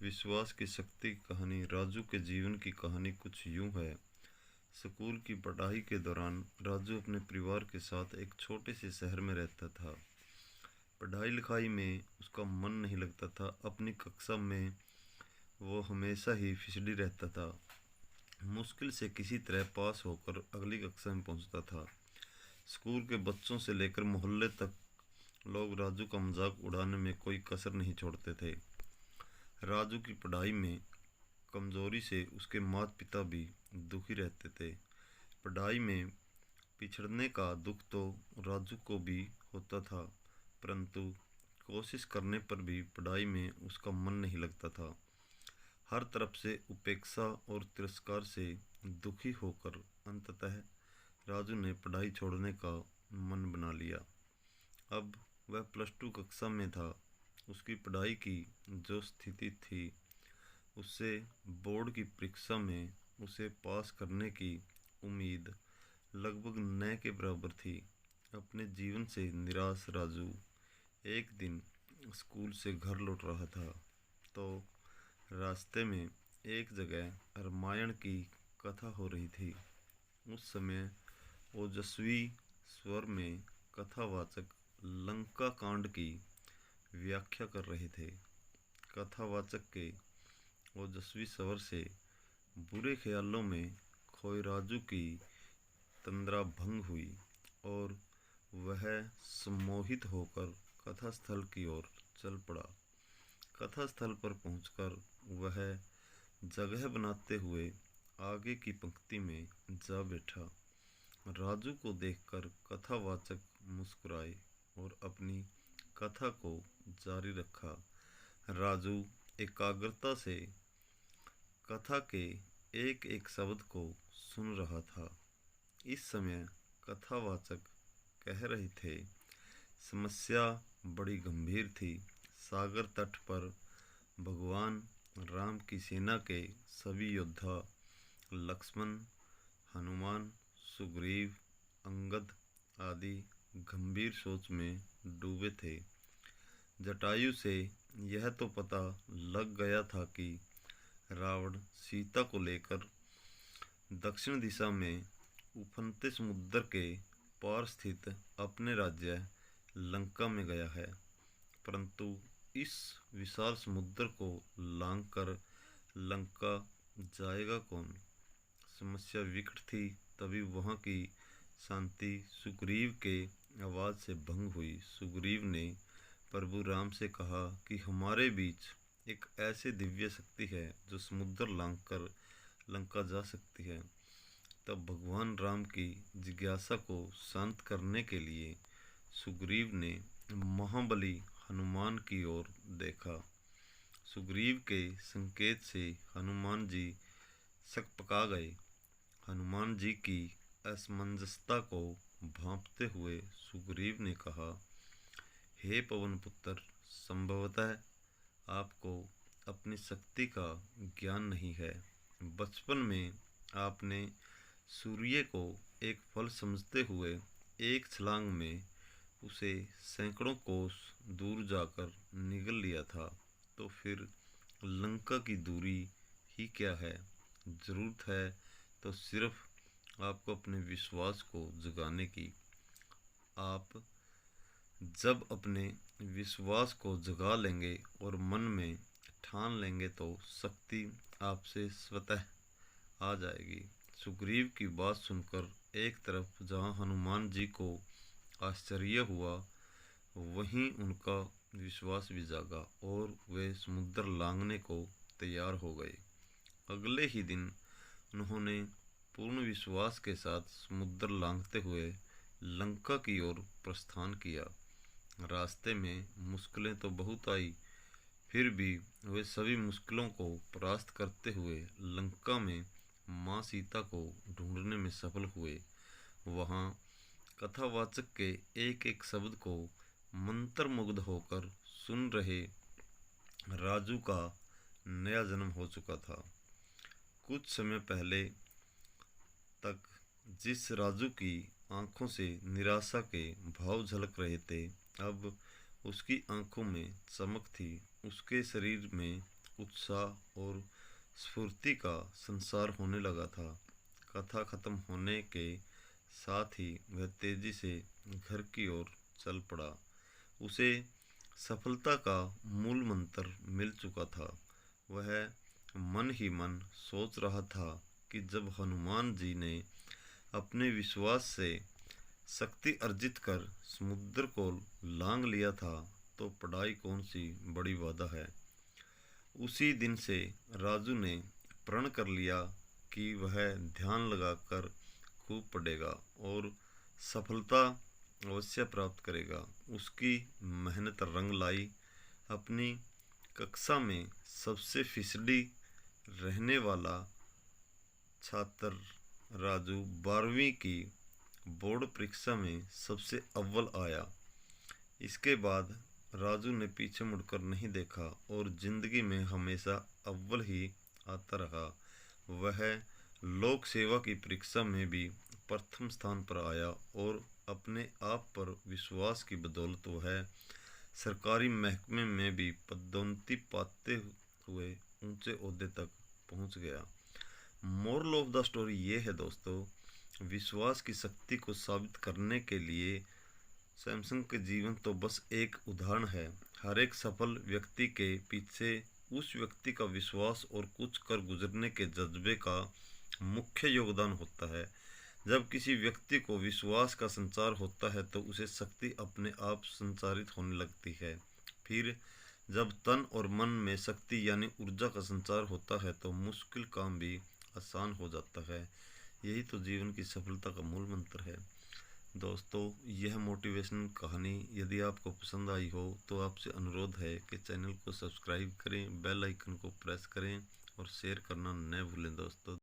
विश्वास की शक्ति की कहानी। राजू के जीवन की कहानी कुछ यूं है। स्कूल की पढ़ाई के दौरान राजू अपने परिवार के साथ एक छोटे से शहर में रहता था। पढ़ाई लिखाई में उसका मन नहीं लगता था। अपनी कक्षा में वो हमेशा ही फिसड़ी रहता था। मुश्किल से किसी तरह पास होकर अगली कक्षा में पहुंचता था। स्कूल के बच्चों से लेकर मोहल्ले तक लोग राजू का मजाक उड़ाने में कोई कसर नहीं छोड़ते थे। राजू की पढ़ाई में कमजोरी से उसके माता पिता भी दुखी रहते थे। पढ़ाई में पिछड़ने का दुख तो राजू को भी होता था, परंतु कोशिश करने पर भी पढ़ाई में उसका मन नहीं लगता था। हर तरफ से उपेक्षा और तिरस्कार से दुखी होकर अंततः राजू ने पढ़ाई छोड़ने का मन बना लिया। अब वह +2 कक्षा में था। उसकी पढ़ाई की जो स्थिति थी उससे बोर्ड की परीक्षा में उसे पास करने की उम्मीद लगभग न के बराबर थी। अपने जीवन से निराश राजू एक दिन स्कूल से घर लौट रहा था तो रास्ते में एक जगह रामायण की कथा हो रही थी। उस समय ओजस्वी स्वर में कथावाचक लंका कांड की व्याख्या कर रहे थे। कथावाचक के ओजस्वी स्वर से बुरे ख्यालों में खोए राजू की तंद्रा भंग हुई और वह सम्मोहित होकर कथास्थल की ओर चल पड़ा। कथास्थल पर पहुंचकर वह जगह बनाते हुए आगे की पंक्ति में जा बैठा। राजू को देखकर कथावाचक मुस्कुराए और अपनी कथा को जारी रखा। राजू एकाग्रता से कथा के एक एक शब्द को सुन रहा था। इस समय कथावाचक कह रहे थे, समस्या बड़ी गंभीर थी। सागर तट पर भगवान राम की सेना के सभी योद्धा लक्ष्मण, हनुमान, सुग्रीव, अंगद आदि गंभीर सोच में डूबे थे। जटायु से यह तो पता लग गया था कि रावण सीता को लेकर दक्षिण दिशा में उफनते समुद्र के पार स्थित अपने राज्य लंका में गया है, परंतु इस विशाल समुद्र को लांघकर लंका जाएगा कौन? समस्या विकट थी। तभी वहां की शांति सुग्रीव के आवाज़ से भंग हुई। सुग्रीव ने प्रभु राम से कहा कि हमारे बीच एक ऐसी दिव्य शक्ति है जो समुद्र लांघकर लंका जा सकती है। तब भगवान राम की जिज्ञासा को शांत करने के लिए सुग्रीव ने महाबली हनुमान की ओर देखा। सुग्रीव के संकेत से हनुमान जी सकपका गए। हनुमान जी की असमंजसता को भांपते हुए सुग्रीव ने कहा, हे पवन पुत्र, संभवतः आपको अपनी शक्ति का ज्ञान नहीं है। बचपन में आपने सूर्य को एक फल समझते हुए एक छलांग में उसे सैकड़ों कोस दूर जाकर निगल लिया था, तो फिर लंका की दूरी ही क्या है। जरूरत है तो सिर्फ आपको अपने विश्वास को जगाने की। आप जब अपने विश्वास को जगा लेंगे और मन में ठान लेंगे तो शक्ति आपसे स्वतः आ जाएगी। सुग्रीव की बात सुनकर एक तरफ जहाँ हनुमान जी को आश्चर्य हुआ, वहीं उनका विश्वास भी जागा और वे समुद्र लांघने को तैयार हो गए। अगले ही दिन उन्होंने पूर्ण विश्वास के साथ समुद्र लांघते हुए लंका की ओर प्रस्थान किया। रास्ते में मुश्किलें तो बहुत आई, फिर भी वे सभी मुश्किलों को परास्त करते हुए लंका में माँ सीता को ढूंढने में सफल हुए। वहाँ कथावाचक के एक एक शब्द को मंत्रमुग्ध होकर सुन रहे राजू का नया जन्म हो चुका था। कुछ समय पहले तक जिस राजू की आंखों से निराशा के भाव झलक रहे थे, अब उसकी आंखों में चमक थी। उसके शरीर में उत्साह और स्फूर्ति का संचार होने लगा था। कथा खत्म होने के साथ ही वह तेजी से घर की ओर चल पड़ा। उसे सफलता का मूल मंत्र मिल चुका था। वह मन ही मन सोच रहा था कि जब हनुमान जी ने अपने विश्वास से शक्ति अर्जित कर समुद्र को लांघ लिया था, तो पढ़ाई कौन सी बड़ी बाधा है। उसी दिन से राजू ने प्रण कर लिया कि वह ध्यान लगाकर खूब पढ़ेगा और सफलता अवश्य प्राप्त करेगा। उसकी मेहनत रंग लाई। अपनी कक्षा में सबसे फिसडी रहने वाला छात्र राजू 12वीं की बोर्ड परीक्षा में सबसे अव्वल आया। इसके बाद राजू ने पीछे मुड़कर नहीं देखा और जिंदगी में हमेशा अव्वल ही आता रहा। वह लोक सेवा की परीक्षा में भी प्रथम स्थान पर आया और अपने आप पर विश्वास की बदौलत वह सरकारी महकमे में भी पदोन्नति पाते हुए ऊंचे ओहदे तक पहुंच गया। मोरल ऑफ द स्टोरी ये है दोस्तों, विश्वास की शक्ति को साबित करने के लिए सैमसंग के जीवन तो बस एक उदाहरण है। हर एक सफल व्यक्ति के पीछे उस व्यक्ति का विश्वास और कुछ कर गुजरने के जज्बे का मुख्य योगदान होता है। जब किसी व्यक्ति को विश्वास का संचार होता है तो उसे शक्ति अपने आप संचारित होने लगती है। फिर जब तन और मन में शक्ति यानी ऊर्जा का संचार होता है तो मुश्किल काम भी आसान हो जाता है। यही तो जीवन की सफलता का मूल मंत्र है। दोस्तों, यह मोटिवेशनल कहानी यदि आपको पसंद आई हो तो आपसे अनुरोध है कि चैनल को सब्सक्राइब करें, बेल आइकन को प्रेस करें और शेयर करना न भूलें दोस्तों।